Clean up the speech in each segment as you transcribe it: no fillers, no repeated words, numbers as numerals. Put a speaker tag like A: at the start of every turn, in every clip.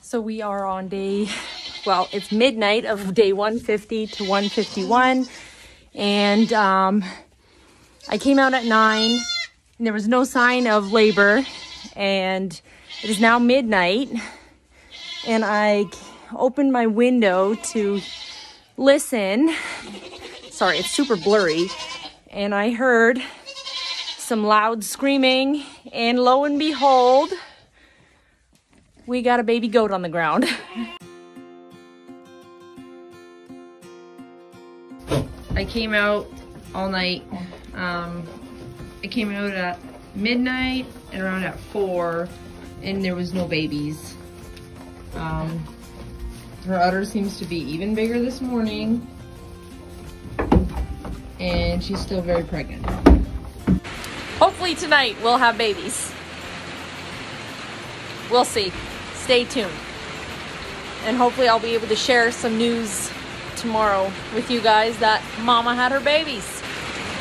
A: So we are on day, well, it's midnight of day 150 to 151. And I came out at 9 and there was no sign of labor. And it is now midnight. And I opened my window to listen. Sorry, it's super blurry. And I heard some loud screaming. And lo and behold, we got a baby goat on the ground. I came out all night. I came out at midnight and around at 4, and there was no babies. Her udder seems to be even bigger this morning, and she's still very pregnant. Hopefully tonight we'll have babies. We'll see. Stay tuned. And hopefully I'll be able to share some news tomorrow with you guys that Mama had her babies.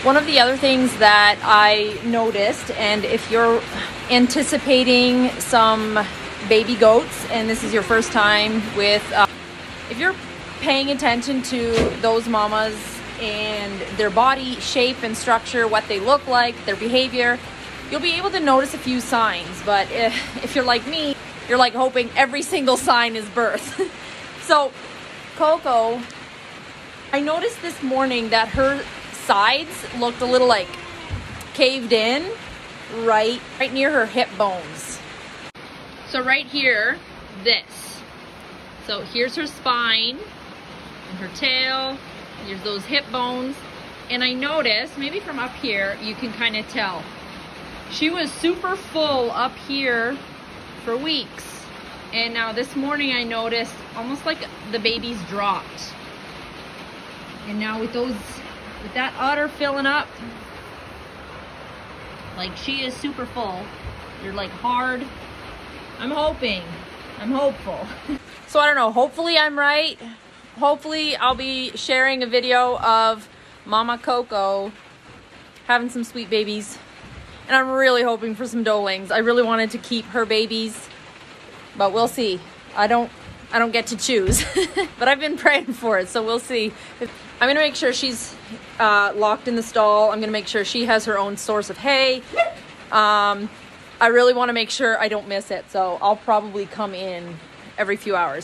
A: One of the other things that I noticed, and if you're anticipating some baby goats and this is your first time with, if you're paying attention to those mamas and their body shape and structure, what they look like, their behavior, you'll be able to notice a few signs. But if you're like me, you're like hoping every single sign is birth. So Coco, I noticed this morning that her sides looked a little like caved in right near her hip bones. So right here, this. So here's her spine and her tail. There's those hip bones. And I noticed, maybe from up here, you can kind of tell. She was super full up here for weeks. And now this morning I noticed almost like the baby's dropped. And now with that udder filling up, like she is super full. You're like hard. I'm hopeful. So I don't know, hopefully I'm right. Hopefully I'll be sharing a video of Mama Coco having some sweet babies. And I'm really hoping for some doelings. I really wanted to keep her babies, but we'll see. I don't get to choose, but I've been praying for it, so we'll see. I'm gonna make sure she's locked in the stall. I'm gonna make sure she has her own source of hay. I really wanna make sure I don't miss it, so I'll probably come in every few hours.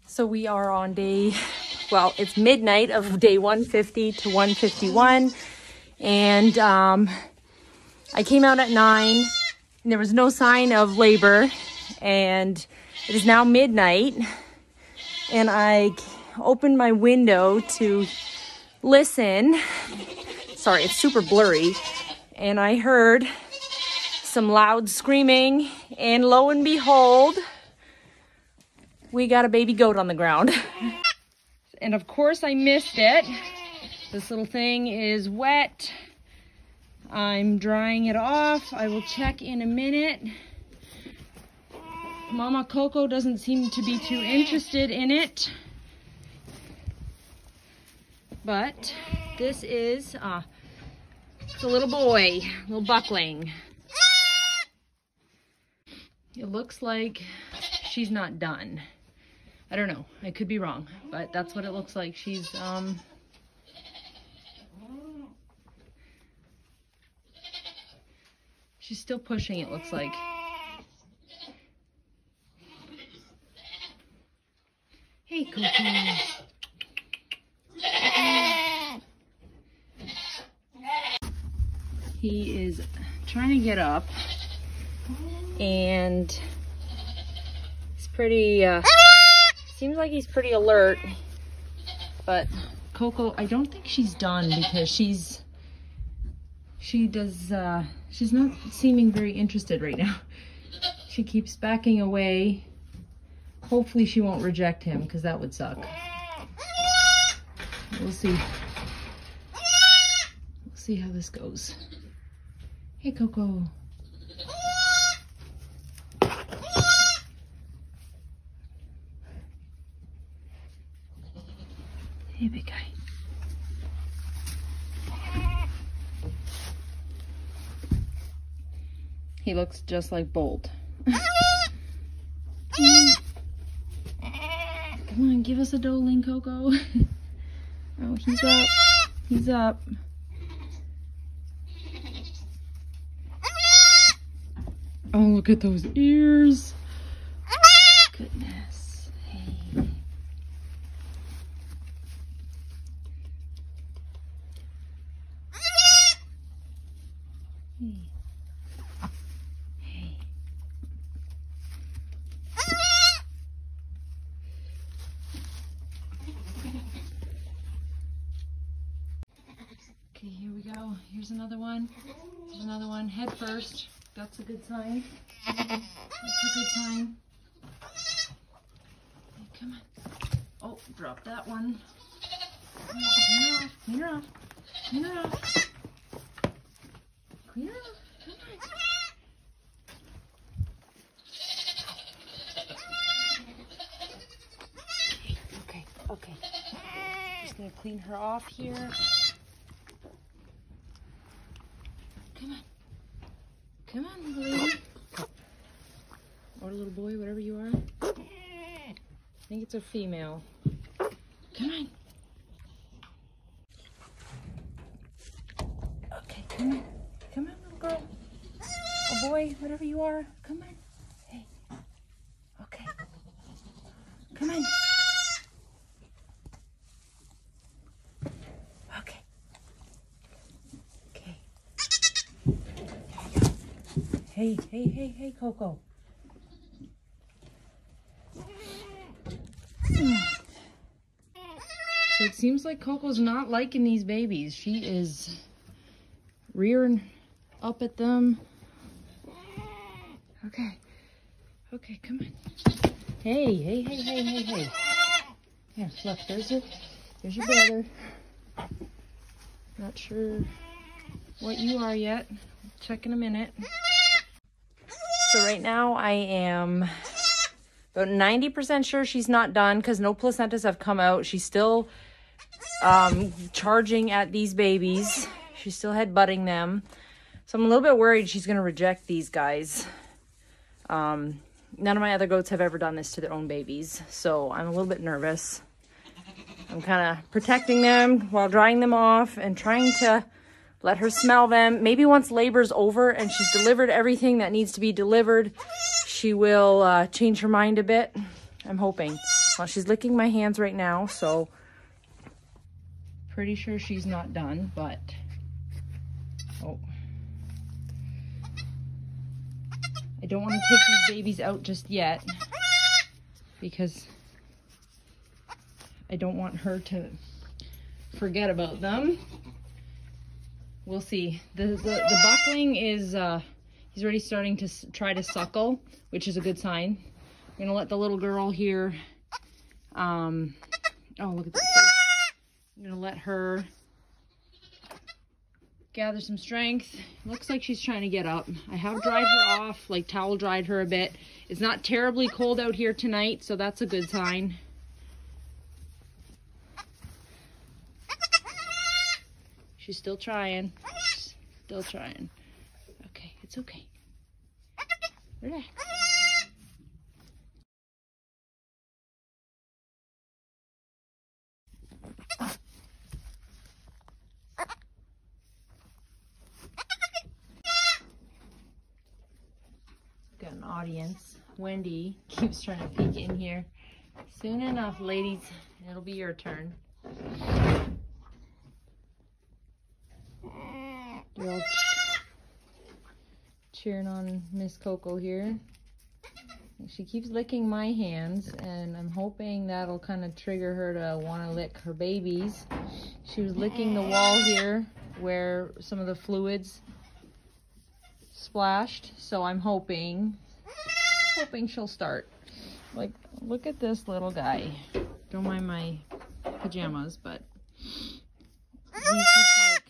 A: So we are on day, well, it's midnight of day 150 to 151. And I came out at 9 and there was no sign of labor. And it is now midnight. And I opened my window to listen. Sorry, it's super blurry. And I heard some loud screaming. And lo and behold, we got a baby goat on the ground. And of course I missed it. This little thing is wet. I'm drying it off. I will check in a minute. Mama Coco doesn't seem to be too interested in it. But this is it's a little boy, little buckling. It looks like she's not done. I don't know, I could be wrong, but that's what it looks like. She's still pushing, it looks like. Hey, Coco. He is trying to get up, and he's pretty, seems like he's pretty alert, but Coco, I don't think she's done because she's not seeming very interested right now. She keeps backing away. Hopefully she won't reject him because that would suck. We'll see. We'll see how this goes. Hey, Coco. Hey, big guy. He looks just like Bolt. Come on, give us a doling, Coco. Oh, he's up. He's up. Oh, look at those ears. Goodness. Hey. Hey. Hey. Okay, here we go. Here's another one. Here's another one. Head first. That's a good sign. That's a good sign. Okay, come on. Oh, drop that one. Clean her off. Clean her off. Clean her off. Clean her off. Come on. Okay, okay. Just gonna clean her off here. Come on. Come on, little lady. Or little boy, whatever you are. I think it's a female. Come on. Okay, come on. Come on, little girl. Oh boy, whatever you are. Come on. Hey. Okay. Come on. Okay. Okay. Hey, hey, hey, hey, Coco. So it seems like Coco's not liking these babies. She is rearing up at them. Okay. Okay, come on. Hey, hey, hey, hey, hey, hey. Here, look, there's your brother. Not sure what you are yet. Check in a minute. So right now I am about 90% sure she's not done because no placentas have come out. She's still charging at these babies. She's still headbutting them. So I'm a little bit worried she's going to reject these guys. None of my other goats have ever done this to their own babies. So I'm a little bit nervous. I'm kind of protecting them while drying them off and trying to let her smell them. Maybe once labor's over and she's delivered everything that needs to be delivered, she will change her mind a bit. I'm hoping. Well, she's licking my hands right now, so pretty sure she's not done, but oh. I don't want to take these babies out just yet because I don't want her to forget about them. We'll see. The buckling is, he's already starting to try to suckle, which is a good sign. I'm going to let the little girl here, oh, look at that face. I'm going to let her gather some strength. Looks like she's trying to get up. I have dried her off, like towel dried her a bit. It's not terribly cold out here tonight, so that's a good sign. She's still trying. Still trying. Okay, it's okay. Relax. Got an audience. Wendy keeps trying to peek in here. Soon enough, ladies, it'll be your turn. You're all cheering on Miss Coco here. She keeps licking my hands, and I'm hoping that'll kind of trigger her to want to lick her babies. She was licking the wall here where some of the fluids splashed, so I'm hoping she'll start. Like, look at this little guy. Don't mind my pajamas, but he's just like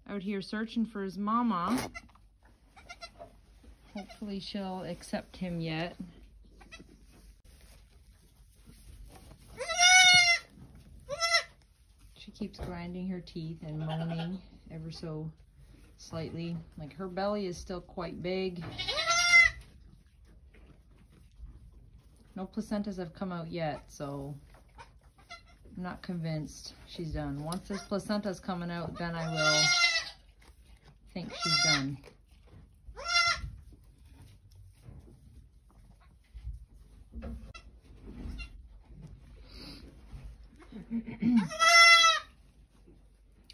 A: out here searching for his mama. Hopefully she'll accept him yet. She keeps grinding her teeth and moaning ever so slightly. Like her belly is still quite big. No placentas have come out yet, so I'm not convinced she's done. Once this placenta's coming out, then I will think she's done.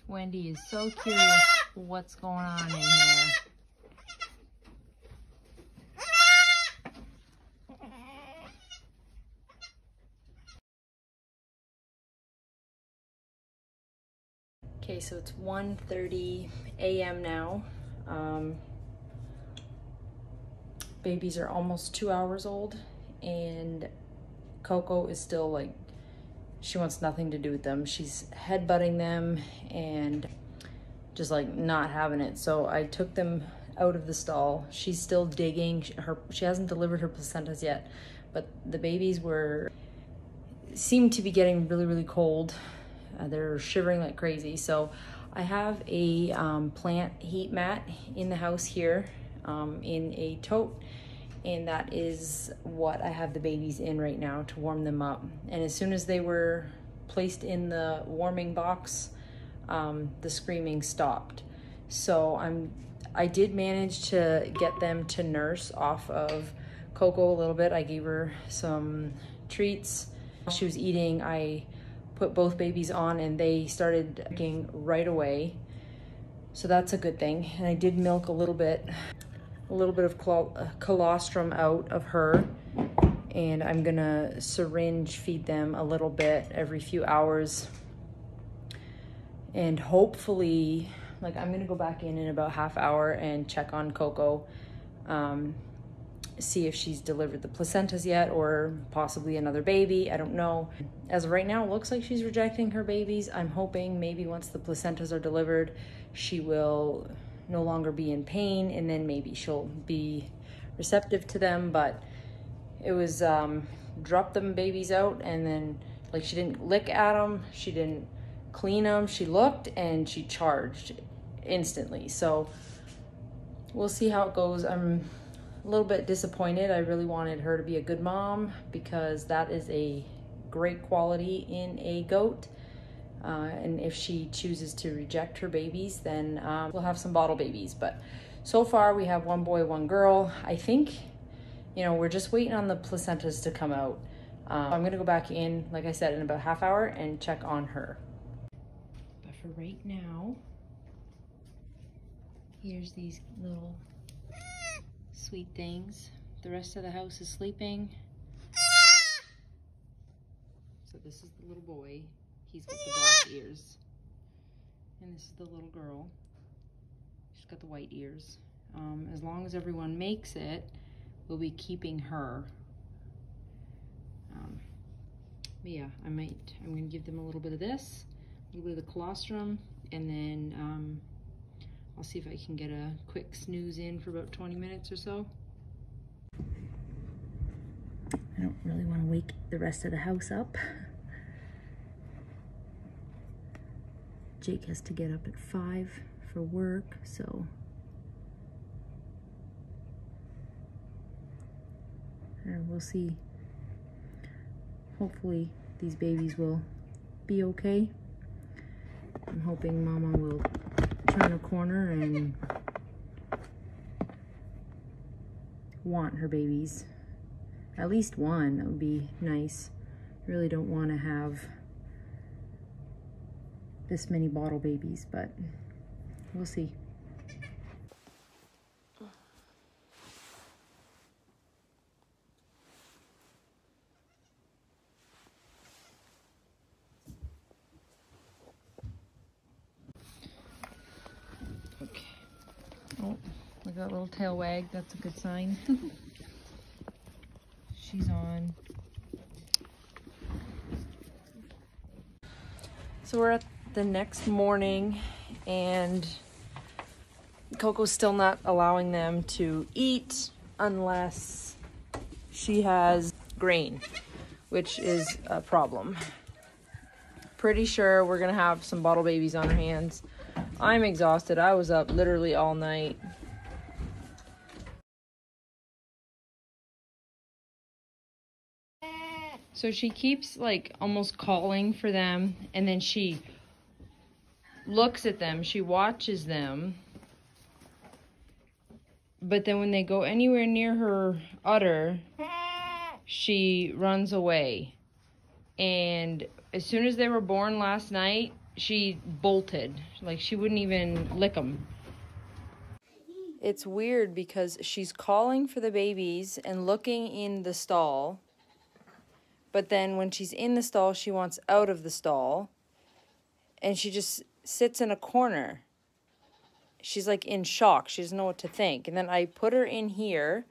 A: Wendy is so curious what's going on in here. Okay, so it's 1:30 a.m. now. Babies are almost 2 hours old, and Coco is still like, she wants nothing to do with them. She's headbutting them and just like not having it. So I took them out of the stall. She's still digging. She hasn't delivered her placentas yet, but the babies seemed to be getting really, really cold. They're shivering like crazy. So I have a plant heat mat in the house here in a tote, and that is what I have the babies in right now to warm them up. And as soon as they were placed in the warming box, the screaming stopped. So I did manage to get them to nurse off of Coco a little bit. I gave her some treats. While she was eating, I put both babies on and they started drinking right away. So that's a good thing. And I did milk a little bit of colostrum out of her, and I'm gonna syringe feed them a little bit every few hours. And hopefully, like, I'm gonna go back in about half hour and check on Coco, see if she's delivered the placentas yet or possibly another baby. I don't know. As of right now, it looks like she's rejecting her babies. I'm hoping maybe once the placentas are delivered, she will no longer be in pain, and then maybe she'll be receptive to them. But it was drop them babies out, and then like she didn't lick at them, she didn't clean them, she looked and she charged instantly. So we'll see how it goes. I'm a little bit disappointed. I really wanted her to be a good mom because that is a great quality in a goat. And if she chooses to reject her babies, then we'll have some bottle babies. But so far we have one boy, one girl. I think, you know, we're just waiting on the placentas to come out. I'm gonna go back in, like I said, in about half hour and check on her. But for right now, here's these little sweet things. The rest of the house is sleeping. So this is the little boy. He's got the black ears. And this is the little girl. She's got the white ears. As long as everyone makes it, we'll be keeping her. But yeah, I'm gonna give them a little bit of this, a little bit of the colostrum, and then I'll see if I can get a quick snooze in for about 20 minutes or so. I don't really want to wake the rest of the house up. Jake has to get up at 5 for work, so we'll see. Hopefully these babies will be okay. I'm hoping Mama will turn a corner and want her babies. At least one, that would be nice. I really don't want to have this many bottle babies, but we'll see. Okay. Oh, look at that little tail wag. That's a good sign. She's on. So we're at the next morning, and Coco's still not allowing them to eat unless she has grain, which is a problem. Pretty sure we're gonna have some bottle babies on our hands. I'm exhausted. I was up literally all night. So she keeps like almost calling for them, and then she looks at them, she watches them, but then when they go anywhere near her udder, she runs away. And as soon as they were born last night, she bolted. Like, she wouldn't even lick them. It's weird because she's calling for the babies and looking in the stall, but then when she's in the stall, she wants out of the stall, and she just sits in a corner. She's like in shock. She doesn't know what to think. And then I put her in here,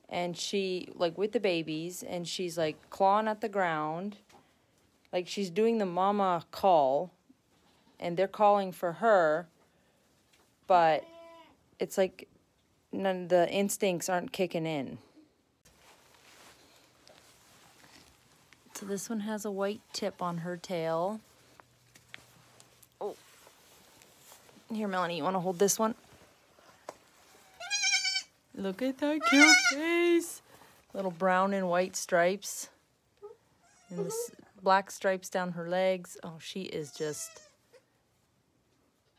A: and she, like, with the babies, and she's like clawing at the ground. Like, she's doing the mama call, and they're calling for her, but it's like none, the instincts aren't kicking in. So this one has a white tip on her tail. Oh. Here, Melanie, you want to hold this one? Look at that cute face. Little brown and white stripes. And this black stripes down her legs. Oh, she is just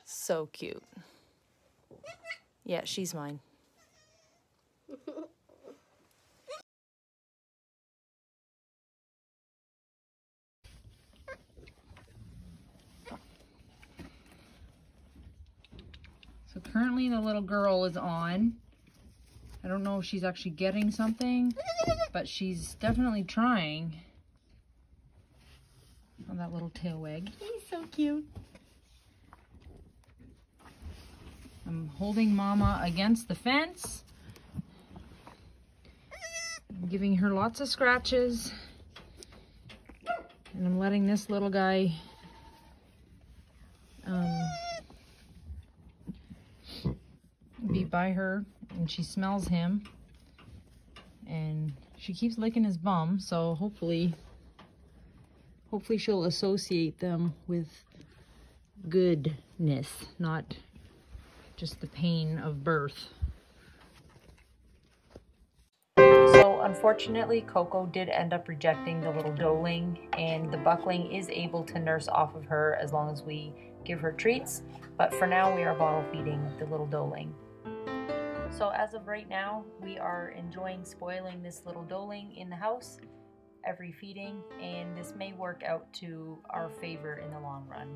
A: so cute. Yeah, she's mine. So currently the little girl is on. I don't know if she's actually getting something, but she's definitely trying. Oh, that little tail wag. He's so cute. I'm holding Mama against the fence. I'm giving her lots of scratches. And I'm letting this little guy be by her, and she smells him. And she keeps licking his bum, so hopefully she'll associate them with goodness, not just the pain of birth. So unfortunately, Coco did end up rejecting the little doeling, and the buckling is able to nurse off of her as long as we give her treats. But for now, we are bottle feeding the little doeling. So as of right now, we are enjoying spoiling this little doeling in the house every feeding, and this may work out to our favor in the long run.